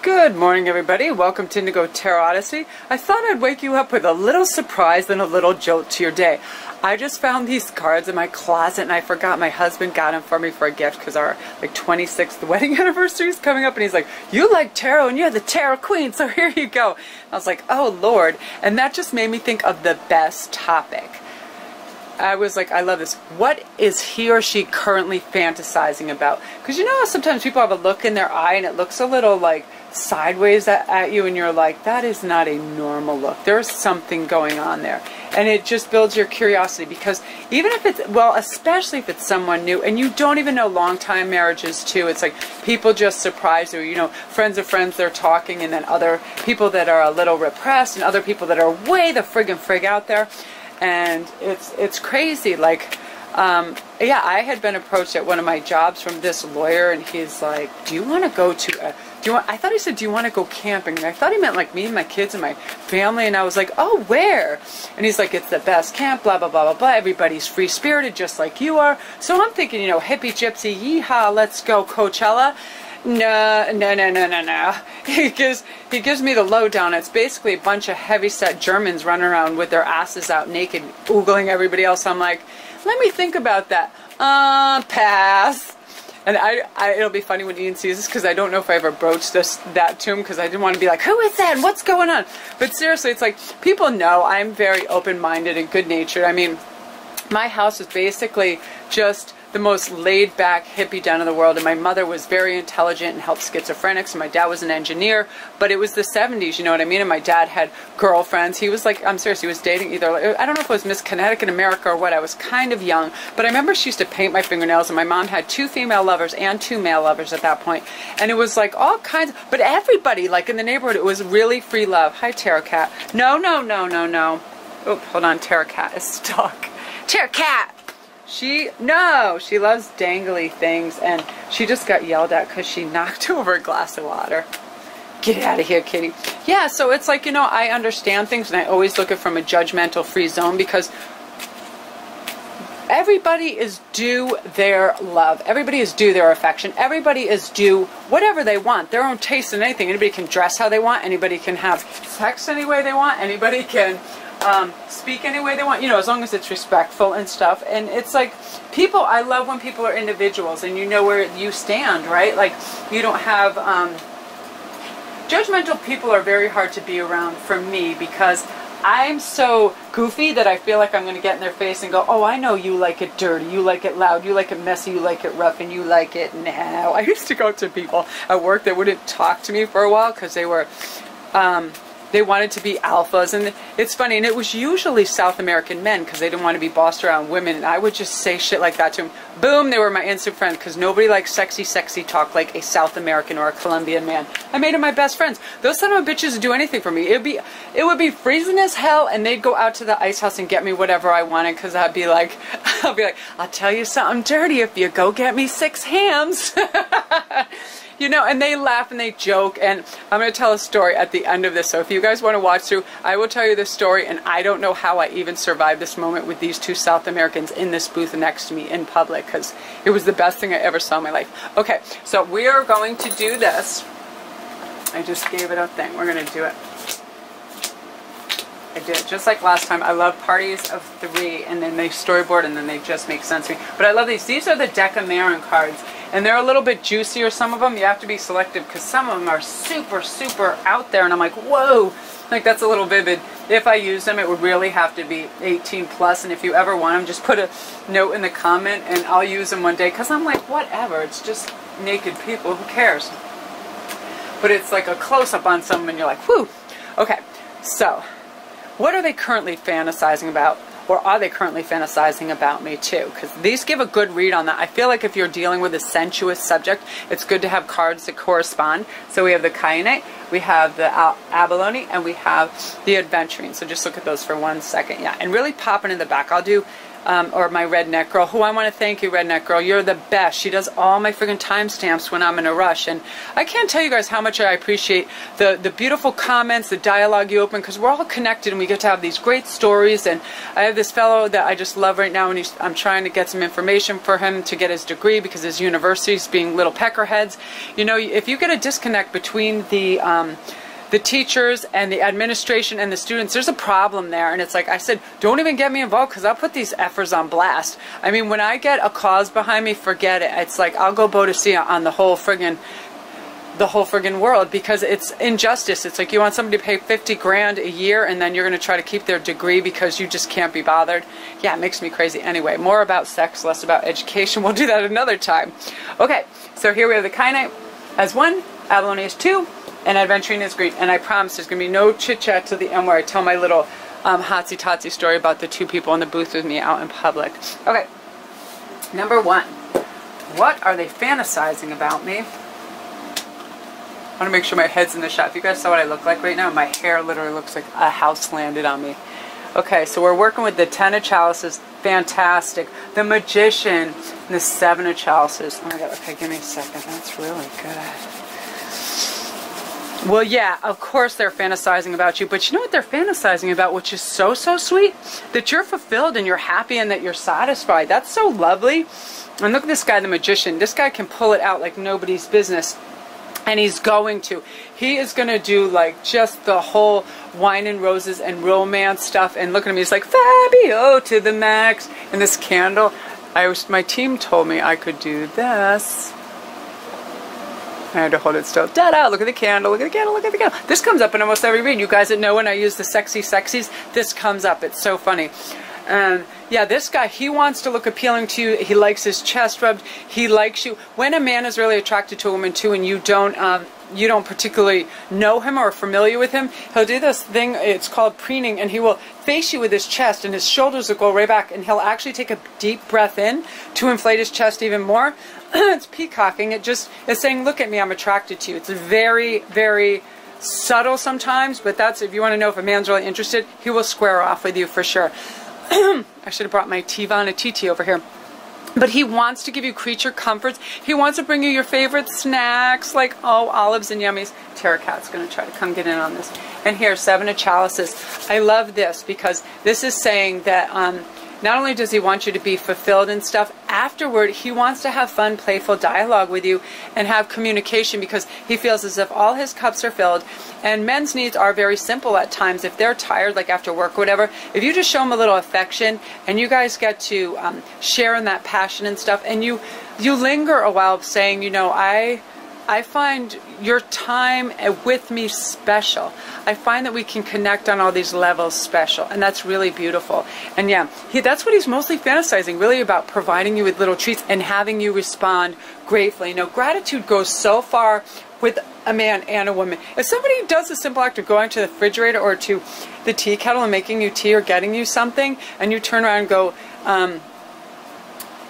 Good morning, everybody. Welcome to Indigo Tarot Odyssey. I thought I'd wake you up with a little surprise and a little jolt to your day. I just found these cards in my closet and I forgot my husband got them for me for a gift because our 26th wedding anniversary is coming up, and he's like, "You like tarot and you're the tarot queen, so here you go." I was like, "Oh Lord." And that just made me think of the best topic. I was like, I love this. What is he or she currently fantasizing about? Because you know how sometimes people have a look in their eye and it looks a little like sideways at you, and you're like, that is not a normal look. There's something going on there. And it just builds your curiosity, because even if it's, well, especially if it's someone new and you don't even know, long-time marriages too, it's like people just surprise you, you know, friends of friends, they're talking, and then other people that are a little repressed and other people that are way the friggin' frig out there. And it's crazy. Like, yeah, I had been approached at one of my jobs from this lawyer, and he's like, "Do you want to go to I thought he said, "Do you want to go camping?" And I thought he meant like me and my kids and my family, and I was like, "Oh, where?" And he's like, "It's the best camp, blah, blah, blah, blah, blah. Everybody's free-spirited, just like you are." So I'm thinking, you know, hippie gypsy, yeehaw, let's go Coachella. No. He gives me the lowdown. It's basically a bunch of heavy-set Germans running around with their asses out naked, oogling everybody else. I'm like, let me think about that. Pass. And it'll be funny when Ian sees this, because I don't know if I ever broached that to him, because I didn't want to be like, who is that and what's going on? But seriously, it's like, people know I'm very open-minded and good-natured. I mean, my house is basically just the most laid-back hippie den in the world, and my mother was very intelligent and helped schizophrenics, and my dad was an engineer, but it was the 70s, you know what I mean? And my dad had girlfriends. He was like, I'm serious, he was dating either, I don't know if it was Miss Connecticut America or what. I was kind of young, but I remember she used to paint my fingernails, and my mom had 2 female lovers and 2 male lovers at that point, and it was like all kinds, but everybody, like in the neighborhood, it was really free love. Hi, Tarot Cat. No. Oh, hold on, Tarot Cat is stuck. Tarot Cat! She loves dangly things, and she just got yelled at because she knocked over a glass of water. Get out of here, kitty. Yeah, so it's like, you know, I understand things, and I always look at it from a judgmental free zone, because everybody is due their love. Everybody is due their affection. Everybody is due whatever they want, their own taste in anything. Anybody can dress how they want. Anybody can have sex any way they want. Anybody can speak any way they want, you know, as long as it's respectful and stuff. And it's like, people, I love when people are individuals and you know where you stand, right? Like, you don't have, judgmental people are very hard to be around for me, because I'm so goofy that I feel like I'm going to get in their face and go, "Oh, I know you like it dirty, you like it loud, you like it messy, you like it rough, and you like it now." I used to go to people at work that wouldn't talk to me for a while because they were, they wanted to be alphas, and it's funny, and it was usually South American men, because they didn't want to be bossed around women, and I would just say shit like that to them. Boom, they were my instant friend, because nobody likes sexy talk like a South American or a Colombian man. I made them my best friends. Those son of a bitches would do anything for me. It would be freezing as hell, and they'd go out to the ice house and get me whatever I wanted, because I'll be like, "I'll tell you something dirty if you go get me 6 hams." You know, and they laugh and they joke, and I'm going to tell a story at the end of this, so if you guys want to watch through, I will tell you this story, and I don't know how I even survived this moment with these 2 South Americans in this booth next to me in public, because it was the best thing I ever saw in my life. Okay, so we are going to do this. I just gave it a thing. We're going to do it. I did, just like last time. I love parties of 3, and then they storyboard, and then they just make sense to me. But I love these. These are the Decameron cards, and they're a little bit juicier. Some of them, you have to be selective, because some of them are super, super out there, and I'm like, whoa, like that's a little vivid. If I use them, it would really have to be 18 plus, and if you ever want them, just put a note in the comment, and I'll use them one day, because I'm like, whatever, it's just naked people, who cares? But it's like a close-up on someone, and you're like, whew. Okay, so what are they currently fantasizing about? Or are they currently fantasizing about me too? Because these give a good read on that. I feel like if you're dealing with a sensuous subject, it's good to have cards that correspond. So we have the Kyanite, we have the Abalone, and we have the Adventuring. So just look at those for 1 second. Yeah, and really popping in the back. I'll do or my redneck girl, who I want to thank you, redneck girl. You're the best. She does all my friggin' timestamps when I'm in a rush. And I can't tell you guys how much I appreciate the beautiful comments, the dialogue you open, because we're all connected and we get to have these great stories. And I have this fellow that I just love right now, and I'm trying to get some information for him to get his degree because his university's being little peckerheads. You know, if you get a disconnect between the teachers and the administration and the students, there's a problem there. And it's like I said, don't even get me involved because I'll put these effers on blast. I mean, when I get a cause behind me, forget it. It's like I'll go Bodicea on the whole friggin' world, because it's injustice. It's like you want somebody to pay 50 grand a year and then you're going to try to keep their degree because you just can't be bothered. Yeah, it makes me crazy. Anyway, more about sex, less about education. We'll do that another time. Okay, so here we have the kyanite as 1, abalone as 2, and aventurine is green. And I promise there's going to be no chit-chat to the end where I tell my little hotsy-totsy story about the 2 people in the booth with me out in public. Okay, number 1. What are they fantasizing about me? I want to make sure my head's in the shot. If you guys saw what I look like right now, my hair literally looks like a house landed on me. Okay, so we're working with the 10 of chalices. Fantastic. The magician and the 7 of chalices. Oh my god, okay, give me a second. That's really good. Well, yeah, of course they're fantasizing about you, but you know what they're fantasizing about, which is so, so sweet? That you're fulfilled and you're happy and that you're satisfied. That's so lovely. And look at this guy, the magician. This guy can pull it out like nobody's business. And he's going to. He is going to do like just the whole wine and roses and romance stuff. And look at him, he's like, Fabio to the max. And this candle, my team told me I could do this. I had to hold it still. Da-da, look at the candle, look at the candle, look at the candle. This comes up in almost every read. You guys that know when I use the sexy sexies, this comes up. It's so funny. And yeah, this guy, he wants to look appealing to you. He likes his chest rubbed. He likes you. When a man is really attracted to a woman too, and you don't particularly know him or are familiar with him, he'll do this thing. It's called preening, and he will face you with his chest, and his shoulders will go right back, and he'll actually take a deep breath in to inflate his chest even more. It's peacocking. It just is saying, look at me, I'm attracted to you. It's very, very subtle sometimes, but that's, if you want to know if a man's really interested, he will square off with you for sure. I should have brought my Tivana TT over here. But he wants to give you creature comforts. He wants to bring you your favorite snacks, like, oh, olives and yummies. Terra Cat's going to try to come get in on this. And here, 7 of chalices. I love this because this is saying that not only does he want you to be fulfilled and stuff, afterward he wants to have fun, playful dialogue with you and have communication, because he feels as if all his cups are filled. And men's needs are very simple at times. If they're tired, like after work or whatever, if you just show them a little affection and you guys get to share in that passion and stuff, and you linger a while saying, you know, I find your time with me special. I find that we can connect on all these levels special, and that's really beautiful. And yeah, that's what he's mostly fantasizing, really about providing you with little treats and having you respond gratefully. You know, gratitude goes so far with a man and a woman. If somebody does the simple act of going to the refrigerator or to the tea kettle and making you tea or getting you something, and you turn around and go,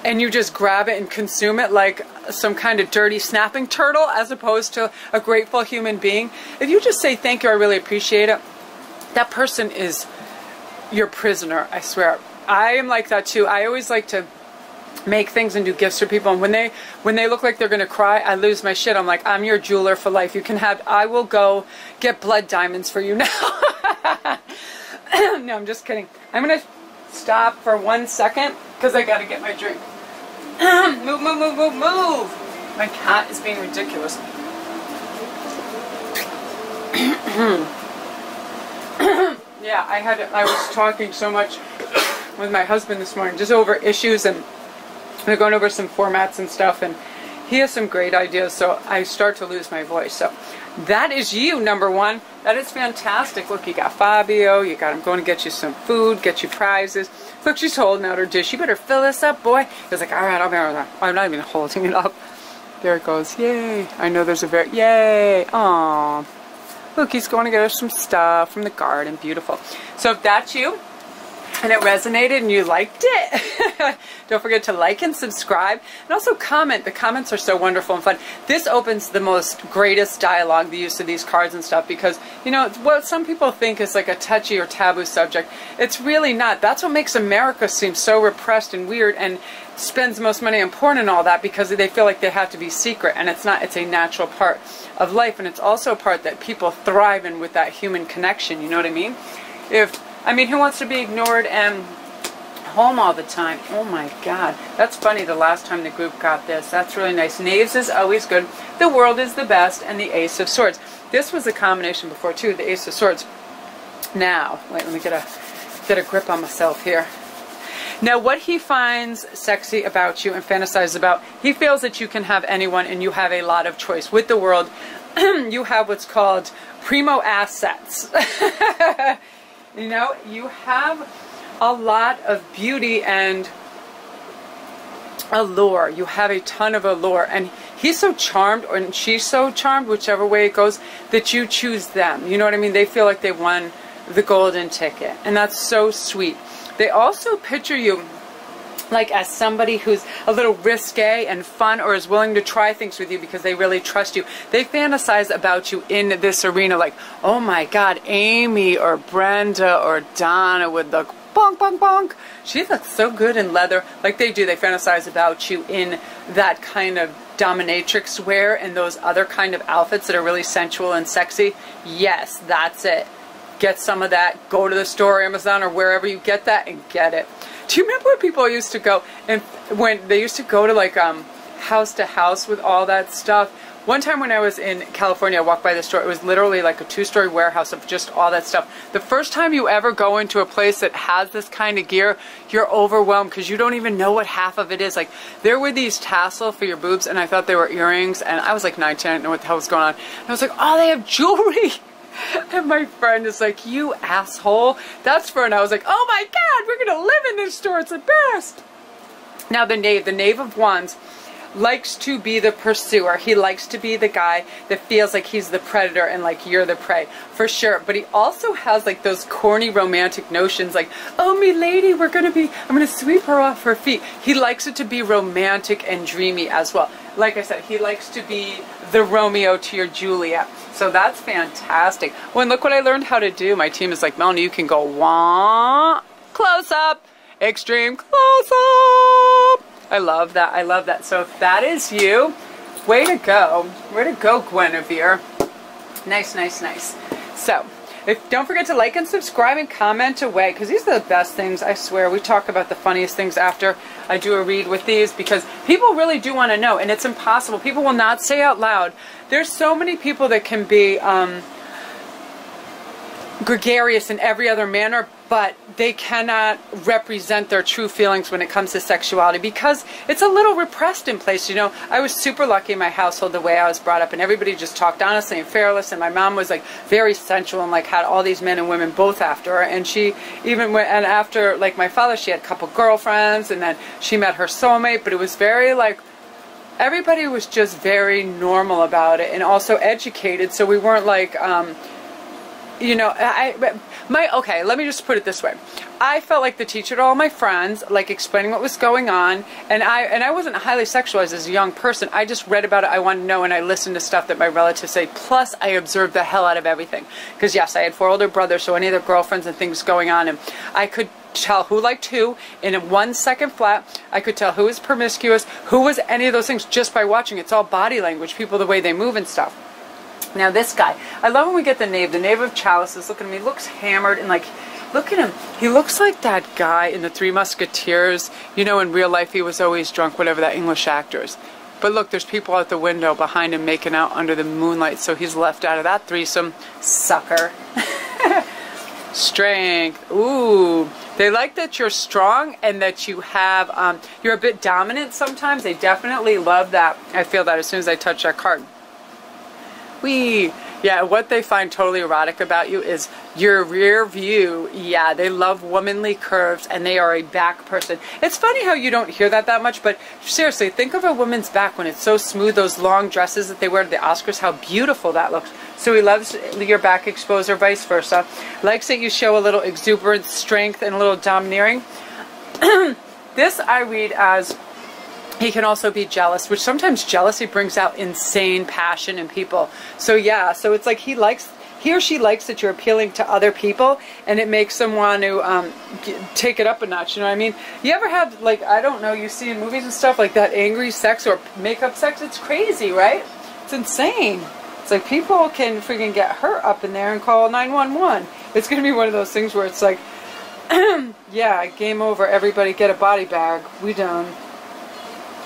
and you just grab it and consume it like some kind of dirty snapping turtle as opposed to a grateful human being. If you just say, thank you, I really appreciate it, that person is your prisoner, I swear. I am like that too. I always like to make things and do gifts for people, and when they look like they're going to cry, I lose my shit. I'm like, I'm your jeweler for life. You can have, I will go get blood diamonds for you now. No, I'm just kidding. I'm going to stop for 1 second because I got to get my drink. Move, move, move, move, move. My cat is being ridiculous. Yeah, I was talking so much with my husband this morning, just over issues, and we're going over some formats and stuff, and he has some great ideas, so I start to lose my voice. So that is you, number 1. That is fantastic. Look, you got Fabio, you got him going to get you some food, get you prizes. Look, she's holding out her dish. You better fill this up, boy. He's like, all right, I'll be right back. I'm not even holding it up. There it goes. Yay. I know there's a very, yay. Aww. Look, he's going to get us some stuff from the garden. Beautiful. So if that's you, and it resonated and you liked it, don't forget to like and subscribe, and also comment. The comments are so wonderful and fun. This opens the greatest dialogue, the use of these cards and stuff, because, you know, what some people think is like a touchy or taboo subject, it's really not. That's what makes America seem so repressed and weird, and spends most money on porn and all that, because they feel like they have to be secret, and it's not. It's a natural part of life, and it's also a part that people thrive in with that human connection, you know what I mean? Who wants to be ignored and home all the time? Oh my God, that's funny. The last time the group got this, that's really nice. Knaves is always good, the world is the best, and the Ace of Swords. This was a combination before too, the Ace of Swords. Now, wait, let me get a grip on myself here. Now, what he finds sexy about you and fantasizes about, he feels that you can have anyone and you have a lot of choice. With the world, you have what's called primo assets. You know, you have a lot of beauty and allure. You have a ton of allure. And he's so charmed, and she's so charmed, whichever way it goes, that you choose them. You know what I mean? They feel like they won the golden ticket. And that's so sweet. They also picture you like as somebody who's a little risque and fun, or is willing to try things with you because they really trust you. They fantasize about you in this arena like, oh my God, Amy or Brenda or Donna would look bonk, bonk, bonk. She looks so good in leather. Like they do. They fantasize about you in that kind of dominatrix wear and those other kind of outfits that are really sensual and sexy. Yes, that's it. Get some of that. Go to the store, Amazon, or wherever you get that, and get it. Do you remember when people used to go, and when they used to go to like house to house with all that stuff? One time when I was in California, I walked by the store. It was literally like a 2-story warehouse of just all that stuff. The first time you ever go into a place that has this kind of gear, you're overwhelmed because you don't even know what half of it is. Like, there were these tassels for your boobs, and I thought they were earrings, and I was like 9, 10, I didn't know what the hell was going on. And I was like, oh, they have jewelry. And my friend is like, you asshole, that's for, and I was like, oh my God, we're going to live in this store, it's the best. Now the Knave of Wands likes to be the pursuer. He likes to be the guy that feels like he's the predator and like you're the prey, for sure. But he also has like those corny romantic notions like, oh, me lady, I'm going to sweep her off her feet. He likes it to be romantic and dreamy as well. Like I said, he likes to be the Romeo to your Juliet. So that's fantastic. Well, and look what I learned how to do. My team is like, Melanie, you can go wah, close up, extreme close up. I love that. I love that. So if that is you, way to go. Way to go, Guinevere. Nice, nice, nice. So don't forget to like and subscribe and comment away, because these are the best things, I swear. We talk about the funniest things after I do a read with these, because people really do want to know, and it's impossible. People will not say out loud. There's so many people that can be gregarious in every other manner, but they cannot represent their true feelings when it comes to sexuality, because it's a little repressed in place. You know, I was super lucky in my household the way I was brought up, and everybody just talked honestly and fearless, and my mom was like very sensual and like had all these men and women both after her, and she even went, and after like my father, she had a couple girlfriends, and then she met her soulmate, but it was very like, everybody was just very normal about it, and also educated, so we weren't like, you know, okay, let me just put it this way. I felt like the teacher to all my friends, like explaining what was going on, and I wasn't highly sexualized as a young person. I just read about it, I wanted to know, and I listened to stuff that my relatives say, plus I observed the hell out of everything. Because yes, I had 4 older brothers, so any of their girlfriends and things going on, and I could tell who liked who in a 1 second flat. I could tell who was promiscuous, who was any of those things just by watching. It's all body language, people, the way they move and stuff. Now this guy, I love when we get the Knave of Chalices. Look at him, he looks hammered, and like, look at him, he looks like that guy in the 3 Musketeers. You know, in real life he was always drunk, whatever, that English actor is. But look, there's people out the window behind him making out under the moonlight, so he's left out of that threesome. Sucker. Strength. Ooh. They like that you're strong and that you have, you're a bit dominant sometimes. They definitely love that. I feel that as soon as I touch that card. Yeah, what they find totally erotic about you is your rear view. Yeah, they love womanly curves, and they are a back person. It's funny how you don't hear that much, but seriously, think of a woman's back when it's so smooth, those long dresses that they wear to the Oscars, how beautiful that looks. So he loves your back exposed or vice versa. Likes that you show a little exuberance, strength, and a little domineering. This I read as he can also be jealous, which sometimes jealousy brings out insane passion in people. So yeah, so it's like he or she likes that you're appealing to other people, and it makes them want to take it up a notch, you know what I mean? You ever have, like, I don't know, you see in movies and stuff like that angry sex or makeup sex? It's crazy, right? It's insane. It's like people can freaking get hurt up in there and call 911. It's going to be one of those things where it's like, yeah, game over, everybody get a body bag. We done.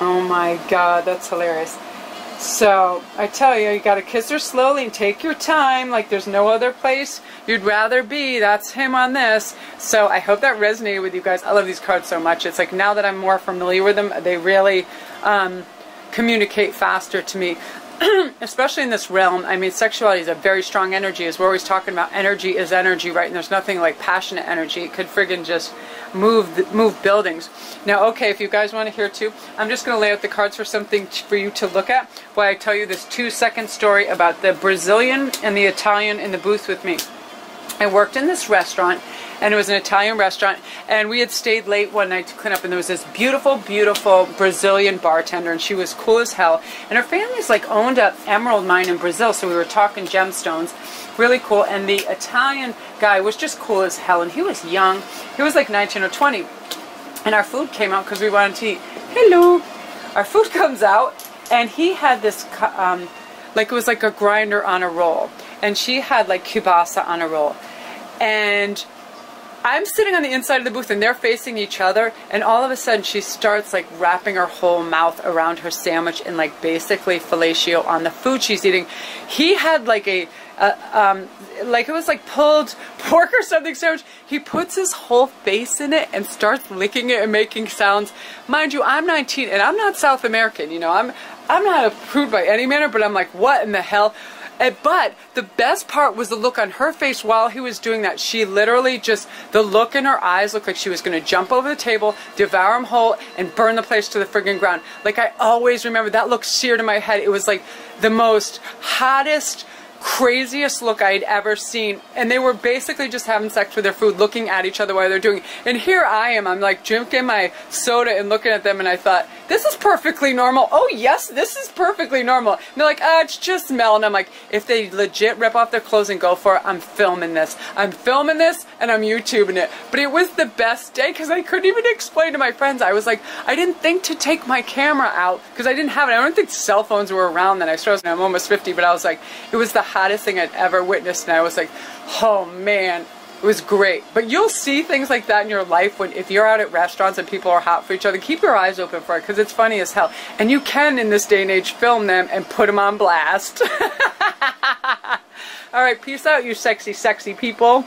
Oh my God, that's hilarious. So, I tell you, you got to kiss her slowly and take your time, like there's no other place you'd rather be. That's him on this. So, I hope that resonated with you guys. I love these cards so much. It's like now that I'm more familiar with them, they really communicate faster to me. Especially in this realm. I mean, sexuality is a very strong energy, as we're always talking about. Energy is energy, right? And there's nothing like passionate energy. It could friggin' just move buildings. Now, okay, if you guys want to hear too, I'm just going to lay out the cards for something for you to look at while I tell you this 2-second story about the Brazilian and the Italian in the booth with me. I worked in this restaurant, and it was an Italian restaurant, and we had stayed late one night to clean up, and there was this beautiful, beautiful Brazilian bartender, and she was cool as hell, and her family's like owned an emerald mine in Brazil, so we were talking gemstones, really cool, and the Italian guy was just cool as hell, and he was young, he was like 19 or 20, and our food came out because we wanted to eat. Hello! Our food comes out, and he had this, like it was like a grinder on a roll, and she had like kielbasa on a roll, and I'm sitting on the inside of the booth and they're facing each other, and all of a sudden she starts like wrapping her whole mouth around her sandwich and like basically fellatio on the food she's eating. He had like like it was like pulled pork or something sandwich. He puts his whole face in it and starts licking it and making sounds. Mind you, I'm 19 and I'm not South American, you know, I'm not a prude by any manner, but I'm like, what in the hell? But the best part was the look on her face while he was doing that. She literally just, the look in her eyes looked like she was going to jump over the table, devour him whole, and burn the place to the friggin' ground. Like, I always remember, that look seared in my head. It was like the most hottest, craziest look I'd ever seen, and they were basically just having sex with their food, looking at each other while they're doing it. And here I am, I'm like drinking my soda and looking at them, and I thought, this is perfectly normal. Oh yes, this is perfectly normal. And they're like, it's just Mel. And I'm like, if they legit rip off their clothes and go for it, I'm filming this. I'm filming this and I'm YouTubing it. But it was the best day because I couldn't even explain to my friends. I was like, I didn't think to take my camera out because I didn't have it. I don't think cell phones were around then. I started, I'm almost 50, but I was like, it was the hottest thing I'd ever witnessed, and I was like, oh man, it was great. But you'll see things like that in your life when, if you're out at restaurants and people are hot for each other, keep your eyes open for it because it's funny as hell. And you can, in this day and age, film them and put them on blast. Alright, peace out, you sexy, sexy people.